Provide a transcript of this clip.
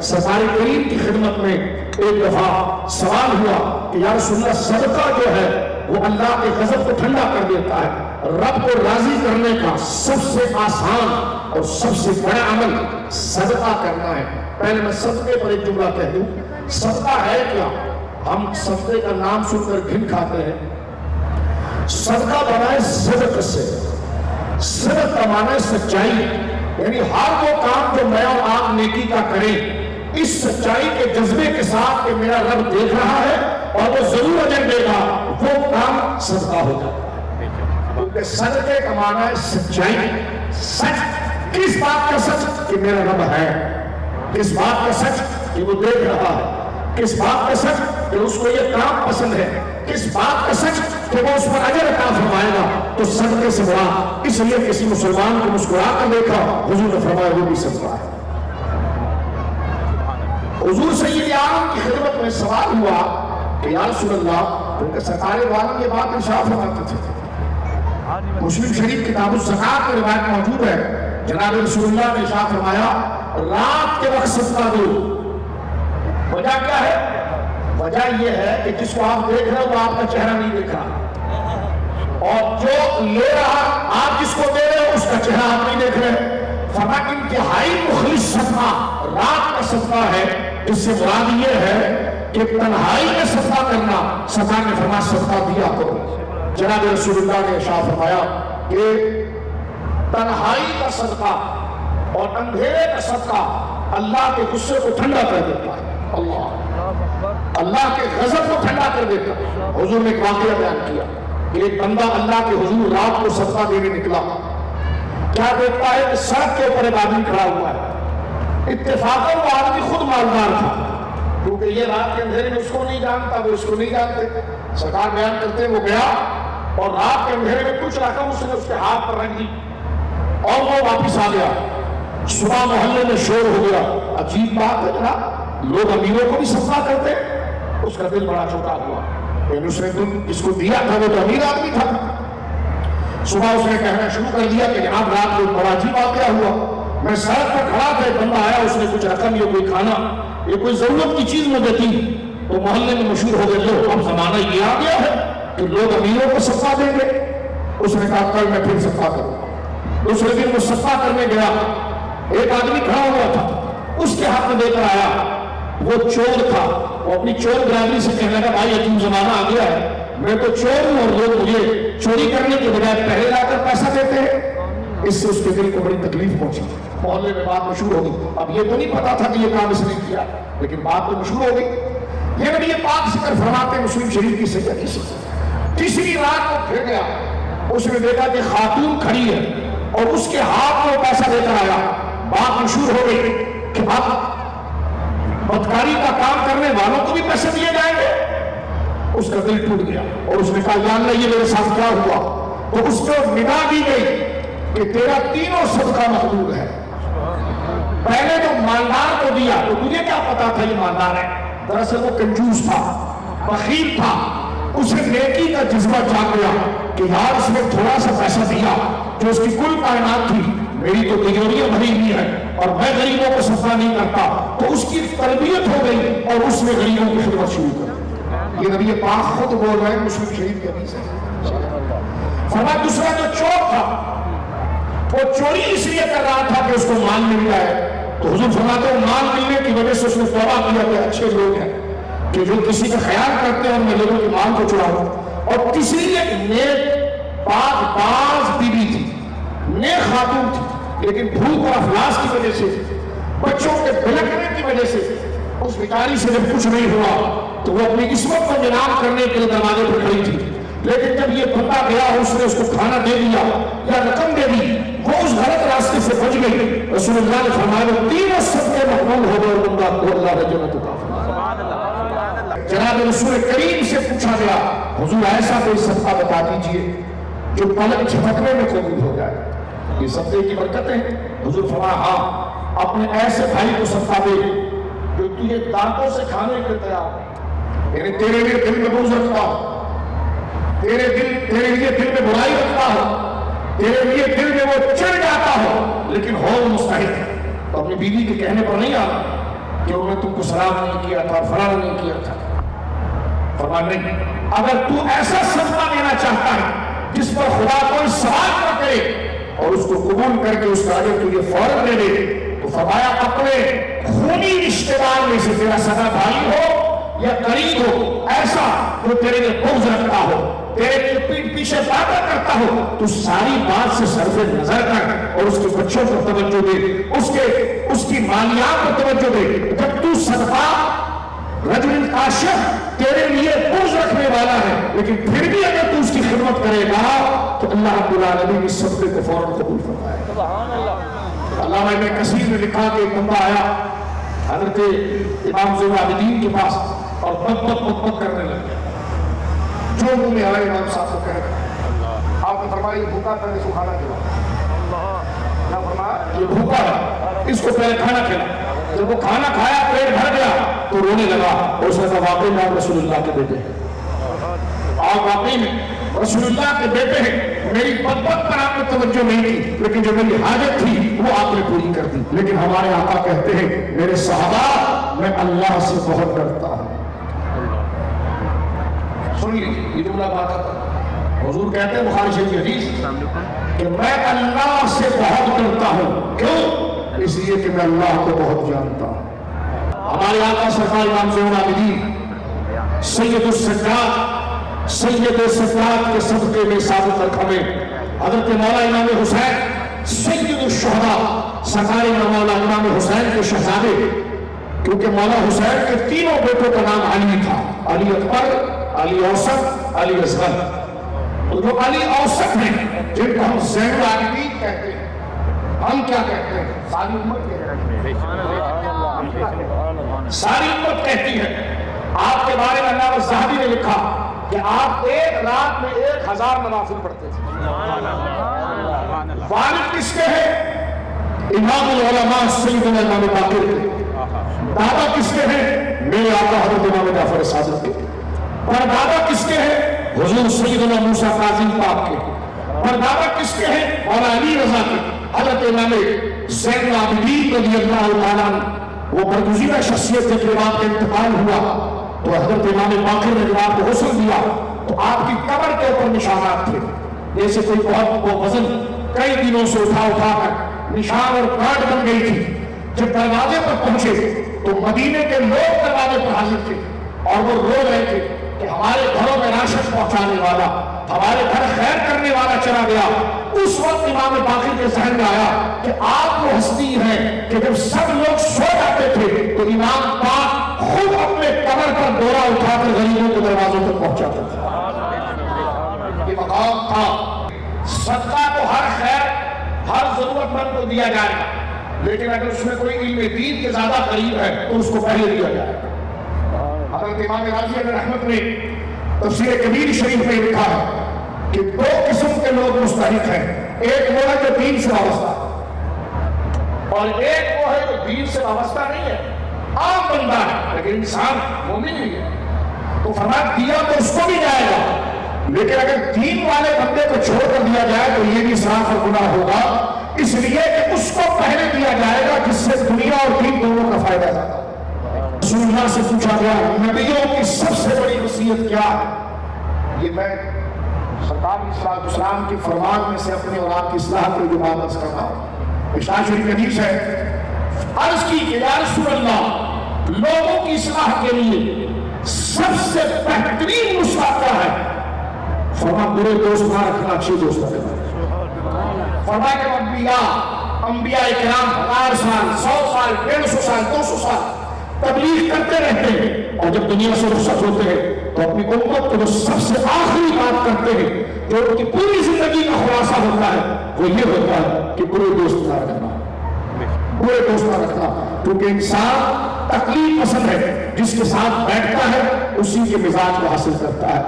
سرکار کریم کی خدمت میں ایک دفعہ سوال ہوا کہ یا رسول اللہ صدقہ جو ہے وہ اللہ کے غضب کو ٹھنڈا کر دیتا ہے، رب کو راضی کرنے کا سب سے آسان اور سب سے بڑا عمل صدقہ کرنا ہے۔ پہلے میں صدقے پر ایک جملہ کہہ دوں، صدقہ ہے کیا؟ ہم صدقے کا نام سن کر گھن کھاتے ہیں۔ صدقہ بنا ہے صدق سے، صدق کا معنی ہے سچائی، یعنی ہر وہ کام جو میں اور آپ نیکی کا کریں اس سچائی کے جذبے کے ساتھ کہ میرا رب دیکھ رہا ہے اور وہ ضرور اجر دے گا، وہ کام صدقہ ہو جاتا ہے۔ کیونکہ صدقے کا معنی ہے سچائی، سچ، کس بات کا سچ کہ میرا رب ہے، کس بات کا سچ کہ وہ دیکھ رہا ہے، کس بات کا سچ کہ اس کو یہ کام پسند ہے، کس بات کا سچ کہ وہ اس پر اجر عطا فرمائے گا۔ تو صدقے سے بڑا اس لیے کسی مسلمان کو مسکرا کر دیکھا، حضور نے فرمایا وہ بھی صدقہ ہے۔ حضور سید عالم کی خدمت میں سوال ہوا کہ یا رسول اللہ، کیونکہ سرکار عالم یہ بات ارشاد فرماتے تھے، مسلم شریف کتاب الزکات میں روایت موجود ہے، جناب رسول اللہ نے ارشاد فرمایا رات کے وقت صدقہ دو۔ وجہ کیا ہے؟ وجہ یہ ہے کہ جس کو آپ دیکھ رہے ہو وہ آپ کا چہرہ نہیں دیکھ رہا، اور جو لے رہا آپ جس کو دے رہے ہو اس کا چہرہ آپ نہیں دیکھ رہے۔ فرمایا انتہائی مخلص صدقہ رات کا صدقہ ہے، اس سے مراد یہ ہے کہ تنہائی میں صدقہ کرنا۔ سرکار نے فرمایا صدقہ دیا کرو۔ جناب رسول اللہ نے ارشاد فرمایا کہ تنہائی کا صدقہ اور اندھیرے کا صدقہ اللہ کے غصے کو ٹھنڈا کر دیتا ہے، اللہ کے غضب کو ٹھنڈا کر دیتا ہے۔ حضور نے ایک واقعہ بیان کیا کہ ایک بندہ اللہ کے حضور رات کو صدقہ دینے نکلا، کیا دیکھتا ہے کہ سڑک کے اوپر ایک آدمی کھڑا ہوا ہے۔ اتفاقاً وہ آدمی خود مالدار تھا، کیونکہ یہ رات کے اندھیرے میں اس کو نہیں جانتا، وہ اس کو نہیں جانتے۔ سرکار بیان کرتے ہیں وہ گیا اور رات کے اندھیرے میں کچھ رقم اس نے اس کے ہاتھ پر رکھ دی اور وہ واپس آ گیا۔ صبح محلے میں شور ہو گیا، عجیب بات ہے جناب، لوگ امیروں کو بھی صدقہ کرتے۔ اس کا دل بڑا چھوٹا ہوا، لیکن اس نے جس کو دیا تھا وہ تو امیر آدمی تھا۔ صبح اس نے کہنا شروع کر دیا کہ جناب رات کو بڑا عجیب واقعہ ہوا، میں سڑک پر کھڑا تھا، ایک بندہ آیا، اس نے کچھ رقم یا کوئی کھانا یا کوئی ضرورت کی چیز مجھے دی، تو محلے میں مشہور ہو گئے لوگ، اب زمانہ یہ آ گیا ہے کہ لوگ امیروں کو صدقہ دیں گے۔ اس نے کہا کل میں پھر صدقہ کروں۔ دوسرے دن وہ صدقہ کرنے گیا، ایک آدمی کھڑا ہوا تھا، اس کے ہاتھ میں دے کر آیا، وہ چور تھا، وہ اپنی چور برادری سے کہنے لگا بھائی عجیب زمانہ آ گیا ہے، میں تو چور ہوں اور لوگ مجھے چوری کرنے کے بجائے پہلے لا کر پیسہ دیتے ہیں۔ اس سے اس کے دل کو بڑی تکلیف پہنچی، محلے میں بات مشہور ہو گئی۔ اب یہ تو نہیں پتا تھا کہ یہ کام اس نے کیا، لیکن بات تو مشہور ہو گئی۔ یہ نبی پاک ذکر فرماتے مسلم شریف کی صحیح حدیث ہے۔ تیسری رات کو پھر گیا، اس نے دیکھا کہ خاتون کھڑی ہے اور اس کے ہاتھ میں پیسہ دے کر آیا۔ بات مشہور ہو گئی کہ اب بدکاری کا کام کرنے والوں کو بھی پیسے دیے جائیں گے۔ اس کا دل ٹوٹ گیا اور اس نے کہا یا اللہ یہ میرے ساتھ کیا ہوا؟ تو اس کو نگاہ دی گئی کہ تیرا تینوں صدقہ مقبول ہے۔ پہلے تو مالدار کو دیا تو تجھے کیا پتا تھا یہ مالدار ہے؟ دراصل وہ کنجوس تھا، بخیل تھا، اسے نیکی کا جذبہ جاگ گیا کہ یار اس نے تھوڑا سا پیسہ دیا جو اس کی کل کائنات تھی، میری تو تجوریاں بھری ہوئی ہے اور میں غریبوں کو صدقہ نہیں کرتا، تو اس کی تربیت ہو گئی اور اس نے غریبوں کی خدمت شروع کر دی۔ یہ نبی پاک خود بول رہے ہیں، مسلم شریف کی حدیث ہے۔ فرمایا دوسرا جو چور تھا وہ چوری اس لیے کر رہا تھا کہ اس کو مال مل جائے، تو حضور فرماتے ہیں مال ملنے کی وجہ سے اس نے توبہ کیا کہ اچھے لوگ ہیں کہ جو کسی کا خیال کرتے ہیں اور میں لوگوں کے مال کو چراؤں۔ اور تیسری ایک نیک پاک باز بیوی تھی، نیک خاتون تھی، لیکن بھوک اور افلاس کی وجہ سے، بچوں کے بلکنے کی وجہ سے اس بیچاری سے جب کچھ نہیں ہوا تو وہ اپنی عصمت کو نیلام کرنے کے لیے دروازے پر کھڑی تھی، لیکن جب یہ بندہ گیا اس نے اس کو کھانا دے دیا یا رقم دے دی، وہ اس غلط راستے سے بچ گئی۔ رسول اللہ نے فرمایا وہ تینوں صدقے مقبول ہو گئے اور بندہ کو اللہ نے جنت عطا فرمایا۔ جناب رسول کریم سے پوچھا گیا حضور ایسا کوئی صدقہ بتا دیجئے جو پلک جھپکنے میں قبول ہو جائے، یہ صدقے کی برکتیں ہیں۔ حضور فرمایا ہاں، اپنے ایسے بھائی کو صدقہ دے جو تجھے دانتوں سے کھانے کے تیار ہے، یعنی تیرے لیے دل میں بغض رکھتا ہو، تیرے لیے دل میں برائی رکھتا ہو، تیرے لیے دل میں وہ چڑھ جاتا ہو، لیکن ہو مستحق ہے۔ تو اپنی بیوی کے کہنے پر نہیں آنا کہ انہوں نے تم کو سلام نہیں کیا تھا، فلاں نہیں کیا تھا. فرمایا نہیں، اگر تو ایسا صدقہ دینا چاہتا ہے جس پر خدا کوئی سوال نہ کرے اور اس کو قبول کر کے اس کا اجر تجھے فوراً دے دے، تو فرمایا اپنے خونی رشتے دار میں سے تیرا سگا بھائی ہو یا قریب ہو، ایسا جو تیرے لیے بغض رکھتا ہو، تیرے لیے پیٹ پیچھے باتیں کرتا ہو، تو ساری بات سے صرف نظر کر اور اس کے بچوں پر توجہ دے، اس کی مالیات پر توجہ دے. جب تو صدقہ رجل کاشف تیرے لیے بغض رکھنے والا ہے لیکن پھر بھی اگر تو اس کی خدمت کرے گا تو اللہ رب العالمین اس صدقے کو فوراً قبول فرمائے گا. سبحان اللہ. علامہ ابن کثیر نے لکھا کہ ایک بندہ آیا حضرت امام زین العابدین کے پاس اور بک کرنے لگا، جو منہ میں آئے امام صاحب کو کہہ رہا. آپ نے فرمایا یہ بھوکا تھا، اس کو کھانا کھلاؤ. نہ فرمایا یہ بھوکا ہے، اس کو پہلے کھانا کھلاؤ. جب وہ کھانا کھایا پیٹ بھر گیا تو رونے لگا اور اس نے کہا واقعی میں آپ رسول اللہ کے بیٹے ہیں، آپ واقعی میں رسول اللہ کے بیٹے ہیں. میری بدبخت پر آپ نے توجہ نہیں کی لیکن جو میری حاجت تھی وہ آپ نے پوری کر دی. لیکن ہمارے آقا کہتے ہیں میرے صحابہ میں اللہ سے بہت ڈرتا ہوں. سن لیجیے یہ جملہ بات تھا، حضور کہتے ہیں بخاری شریف کی حدیث کہ میں اللہ سے بہت ڈرتا ہوں. کیوں؟ اس لیے کہ میں اللہ کو بہت جانتا ہوں. ہمارے آقا سرکار امام زین العابدین سید السجاد سید السجاد کے صدقے میں ثابت رکھا میں حضرت مولا امام حسین سید الشہداء سرکار مولا امام حسین کے شہزادے، کیونکہ مولا حسین کے تینوں بیٹوں کا نام علی تھا، علی اکبر، علی اوسط، علی اصغر. تو جو علی اوسط ہیں جن کو ہم زین العابدین کہتے ہیں، ہم کیا کہتے ہیں؟ ساری امت کہتی ہے، ساری امت کہتی ہے. آپ کے بارے میں علامہ الذہبی نے لکھا کہ آپ ایک رات میں 1000 نوافل پڑھتے تھے. والد کس کے ہیں؟ امام العلماء سیدنا امام باقر کے. دادا کس کے ہیں؟ میرے آقا حضرت امام جعفر صادق کے. پردادا کس کے ہیں؟ حضور سیدنا موسیٰ کاظم پاک کے. پردادا کس کے ہیں؟ مولا علی رضا کے. حضرت امام زین العابدین رضی اللہ تعالیٰ عنہ وہ برگزیدہ شخصیت تھے کہ آپ کا انتقال ہوا تو حضرت امام باقر نے جب آپ کو غسل دیا تو آپ کی قبر کے اوپر نشانات تھے، جیسے کوئی بہت وزن کئی دنوں سے اٹھا کر نشان اور کاٹ بن گئی تھی. جب دروازے پر پہنچے تو مدینے کے لوگ دروازے پر حاضر تھے اور وہ رو رہے تھے کہ ہمارے گھروں میں راشن پہنچانے والا، ہمارے گھر خیر کرنے والا چلا گیا. اس وقت امام باقر کے ذہن میں آیا کہ آپ وہ ہستی ہیں کہ جب سب لوگ سو جاتے تھے تو امام پاک خود اپنے قبر پر دورہ اٹھا کر غریبوں کے دروازوں تک پہنچاتا تھا. یہ مقام تھا. صدقہ تو ہر خیر ہر ضرورت مند کو دیا جائے گا، لیکن اگر اس میں کوئی علم دین کے زیادہ قریب ہے تو اس کو پہلے دیا جائے گا. حضرت امام راضی علیہ رحمت نے تفسیر کبیر شریف میں لکھا ہے کہ 2 قسم کے لوگ مستحق ہیں. ایک وہ ہے جو دین سے وابستہ اور ایک وہ ہے جو دین سے وابستہ نہیں ہے، عام بندہ ہے لیکن انسان مومن نہیں ہے. تو فرمایا دیا تو اس کو بھی جائے گا، لیکن اگر دین والے بندے کو چھوڑ کر دیا جائے تو یہ بھی اسراف اور گناہ ہوگا، اس لیے کہ اس کو پہلے دیا جائے گا جس سے دنیا اور دین دونوں کا فائدہ جاتا ہے. رسول اللہ سے پوچھا گیا نبیوں کی سب سے بڑی وصیت کیا ہے؟ یہ میں سرکار صلی اللہ علیہ وسلم کی فرمان میں سے اپنے اولاد کی اصلاح کے لیے بات کرتا ہوں. مشکوٰۃ شریف کی حدیث ہے، عرض کی کہ یا رسول اللہ لوگوں کی اصلاح کے لیے سب سے بہترین نسخہ کیا ہے؟ فرمایا برے دوست نہ رکھنا، اچھے دوست رکھنا. فرمایا کہ انبیاء کرام 1000 سال 100 سال 150 سال 200 سال تبلیغ کرتے رہتے ہیں اور جب دنیا سے رخصت ہوتے ہیں تو اپنی امت کو جو سب سے آخری بات کرتے ہیں جو ان کی پوری زندگی کا خلاصہ ہوتا ہے وہ یہ ہوتا ہے کہ برے دوست نہ رکھنا، برے دوست نہ رکھنا. کیونکہ انسان تکلیف پسند ہے، جس کے ساتھ بیٹھتا ہے اسی کے مزاج کو حاصل کرتا ہے.